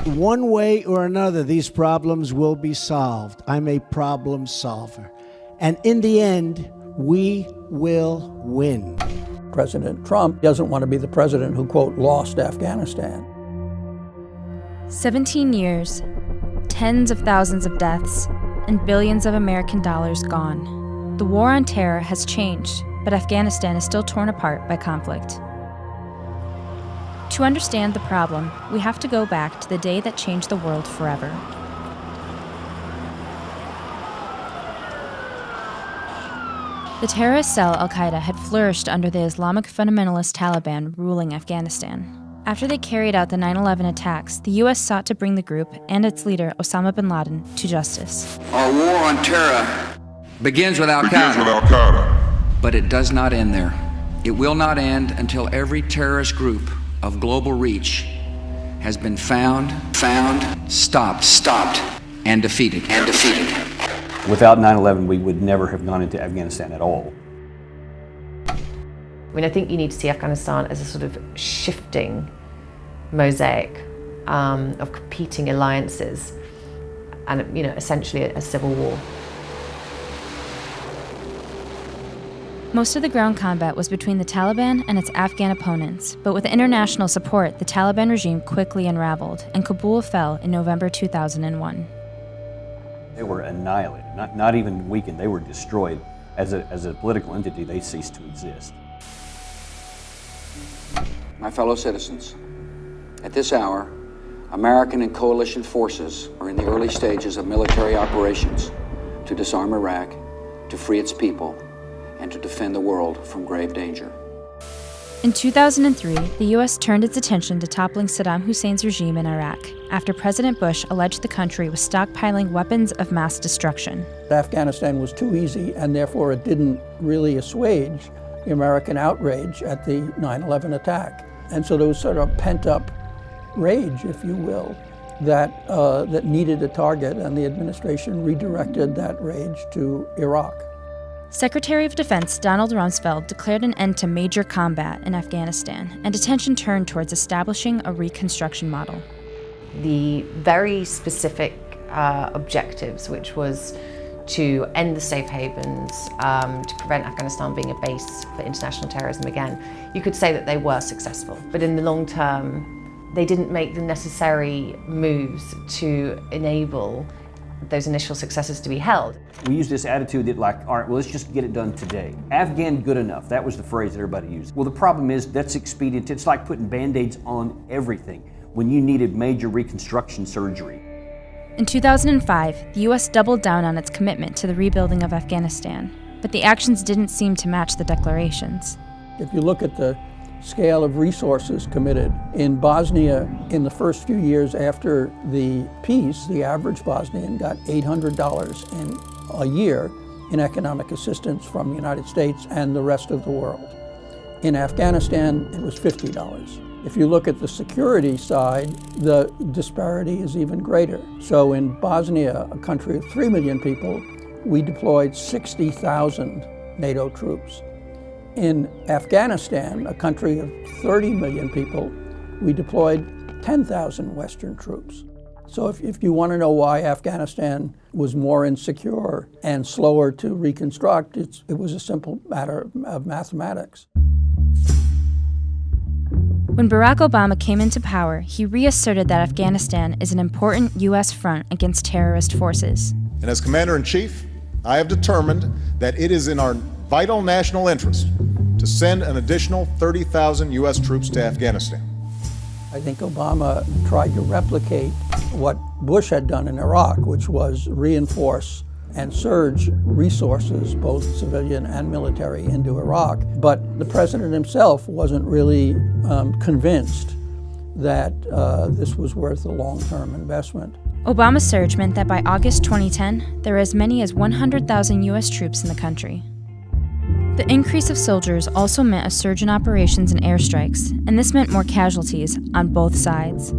One way or another, these problems will be solved. I'm a problem solver. And in the end, we will win. President Trump doesn't want to be the president who, quote, lost Afghanistan. 17 years, tens of thousands of deaths, and billions of American dollars gone. The war on terror has changed, but Afghanistan is still torn apart by conflict. To understand the problem, we have to go back to the day that changed the world forever. The terrorist cell Al-Qaeda had flourished under the Islamic fundamentalist Taliban ruling Afghanistan. After they carried out the 9/11 attacks, the U.S. sought to bring the group and its leader, Osama bin Laden, to justice. Our war on terror begins with Al-Qaeda, but it does not end there. It will not end until every terrorist group of global reach has been found, stopped, and defeated. Without 9/11, we would never have gone into Afghanistan at all. I mean, I think you need to see Afghanistan as a sort of shifting mosaic of competing alliances and, essentially a civil war. Most of the ground combat was between the Taliban and its Afghan opponents, but with international support, the Taliban regime quickly unraveled, and Kabul fell in November 2001. They were annihilated, not even weakened, they were destroyed. As a political entity, they ceased to exist. My fellow citizens, at this hour, American and coalition forces are in the early stages of military operations to disarm Iraq, to free its people, and to defend the world from grave danger. In 2003, the U.S. turned its attention to toppling Saddam Hussein's regime in Iraq, after President Bush alleged the country was stockpiling weapons of mass destruction. Afghanistan was too easy, and therefore it didn't really assuage the American outrage at the 9/11 attack. And so there was sort of pent-up rage, if you will, that needed a target, and the administration redirected that rage to Iraq. Secretary of Defense Donald Rumsfeld declared an end to major combat in Afghanistan, and attention turned towards establishing a reconstruction model. The very specific objectives, which was to end the safe havens, to prevent Afghanistan being a base for international terrorism again, you could say that they were successful. But in the long term, they didn't make the necessary moves to enable those initial successes to be held. We used this attitude that all right, well, let's just get it done today. Afghan good enough, that was the phrase that everybody used. Well, the problem is that's expedient. It's like putting Band-Aids on everything when you needed major reconstruction surgery. In 2005, the U.S. doubled down on its commitment to the rebuilding of Afghanistan, but the actions didn't seem to match the declarations. If you look at the scale of resources committed in Bosnia, in the first few years after the peace, the average Bosnian got $800 in a year in economic assistance from the United States and the rest of the world. In Afghanistan, it was $50. If you look at the security side, the disparity is even greater. So in Bosnia, a country of 3 million people, we deployed 60,000 NATO troops. In Afghanistan, a country of 30 million people, we deployed 10,000 Western troops. So if you want to know why Afghanistan was more insecure and slower to reconstruct, it was a simple matter of mathematics. When Barack Obama came into power, he reasserted that Afghanistan is an important U.S. front against terrorist forces. And as Commander-in-Chief, I have determined that it is in our vital national interest to send an additional 30,000 U.S. troops to Afghanistan. I think Obama tried to replicate what Bush had done in Iraq, which was reinforce and surge resources, both civilian and military, into Iraq. But the president himself wasn't really convinced that this was worth a long-term investment. Obama's surge meant that by August 2010, there were as many as 100,000 U.S. troops in the country. The increase of soldiers also meant a surge in operations and airstrikes, and this meant more casualties on both sides.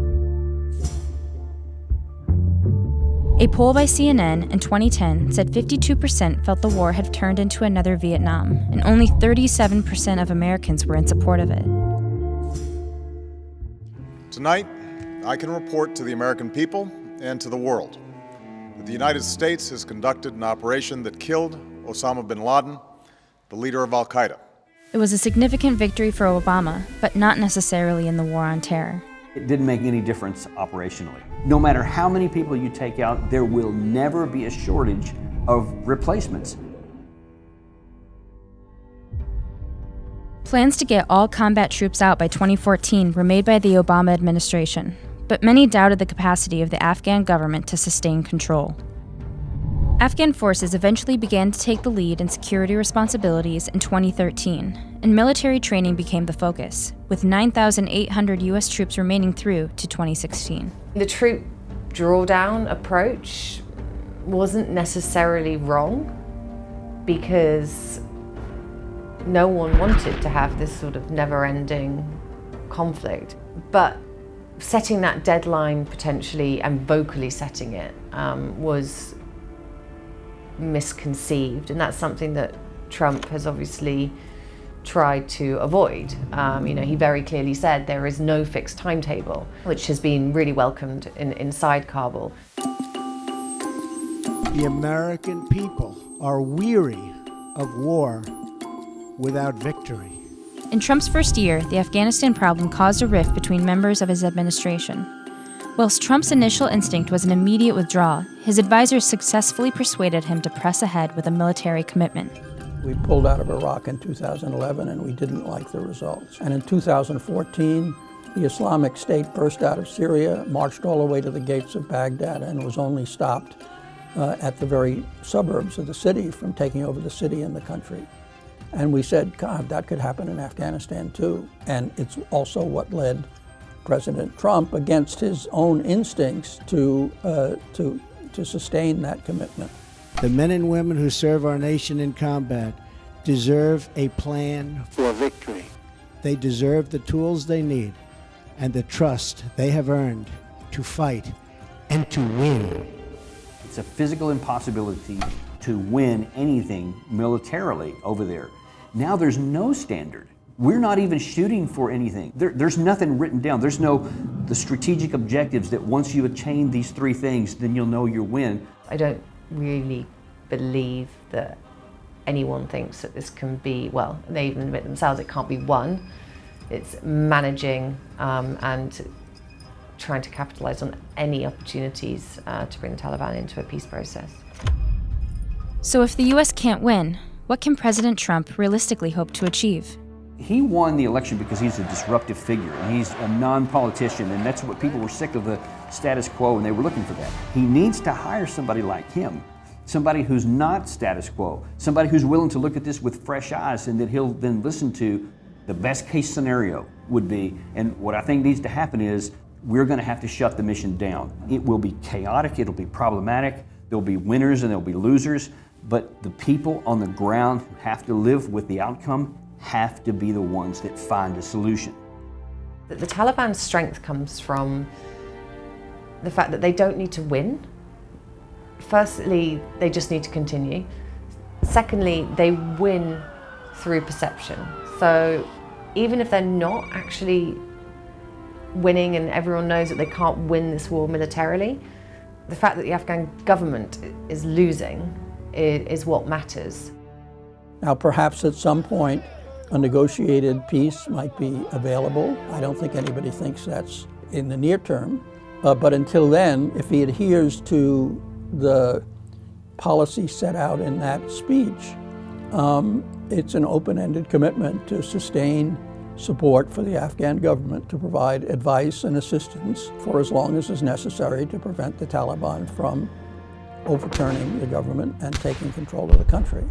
A poll by CNN in 2010 said 52% felt the war had turned into another Vietnam, and only 37% of Americans were in support of it. Tonight, I can report to the American people and to the world that the United States has conducted an operation that killed Osama bin Laden, the leader of Al-Qaeda. It was a significant victory for Obama, but not necessarily in the war on terror. It didn't make any difference operationally. No matter how many people you take out, there will never be a shortage of replacements. Plans to get all combat troops out by 2014 were made by the Obama administration, but many doubted the capacity of the Afghan government to sustain control. Afghan forces eventually began to take the lead in security responsibilities in 2013, and military training became the focus, with 9,800 U.S. troops remaining through to 2016. The troop drawdown approach wasn't necessarily wrong, because no one wanted to have this sort of never-ending conflict. But setting that deadline potentially and vocally setting it was misconceived, and that's something that Trump has obviously tried to avoid. He very clearly said there is no fixed timetable, which has been really welcomed inside Kabul. The American people are weary of war without victory. In Trump's first year, the Afghanistan problem caused a rift between members of his administration. Whilst Trump's initial instinct was an immediate withdrawal, his advisors successfully persuaded him to press ahead with a military commitment. We pulled out of Iraq in 2011 and we didn't like the results. And in 2014, the Islamic State burst out of Syria, marched all the way to the gates of Baghdad, and was only stopped at the very suburbs of the city from taking over the city and the country. And we said, God, that could happen in Afghanistan too. And it's also what led President Trump, against his own instincts, to sustain that commitment. The men and women who serve our nation in combat deserve a plan for victory. They deserve the tools they need and the trust they have earned to fight and to win. It's a physical impossibility to win anything militarily over there. Now there's no standard. We're not even shooting for anything. There's nothing written down. There's the strategic objectives that once you attain these three things, then you'll know you'll win. I don't really believe that anyone thinks that this can be, well, they even admit themselves it can't be won. It's managing and trying to capitalize on any opportunities to bring the Taliban into a peace process. So if the U.S. can't win, what can President Trump realistically hope to achieve? He won the election because he's a disruptive figure, and he's a non-politician, and that's what people were sick of, the status quo, and they were looking for that. He needs to hire somebody like him, somebody who's not status quo, somebody who's willing to look at this with fresh eyes, and that he'll then listen to the best case scenario would be. And what I think needs to happen is we're going to have to shut the mission down. It will be chaotic, it'll be problematic, there'll be winners and there'll be losers, but the people on the ground who have to live with the outcome have to be the ones that find a solution. The Taliban's strength comes from the fact that they don't need to win. Firstly, they just need to continue. Secondly, they win through perception. So even if they're not actually winning and everyone knows that they can't win this war militarily, the fact that the Afghan government is losing is what matters. Now, perhaps at some point, a negotiated peace might be available. I don't think anybody thinks that's in the near term. But until then, if he adheres to the policy set out in that speech, it's an open-ended commitment to sustain support for the Afghan government to provide advice and assistance for as long as is necessary to prevent the Taliban from overturning the government and taking control of the country.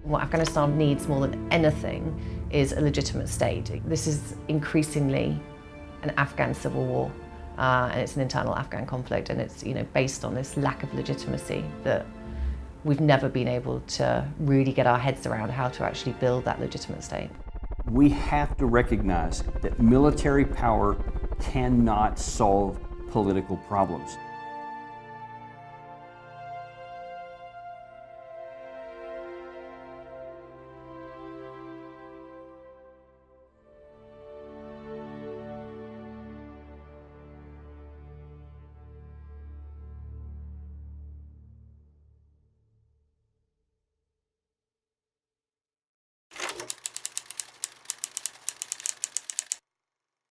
What Afghanistan needs more than anything is a legitimate state. This is increasingly an Afghan civil war, and it's an internal Afghan conflict, and it's based on this lack of legitimacy that we've never been able to really get our heads around how to actually build that legitimate state. We have to recognize that military power cannot solve political problems.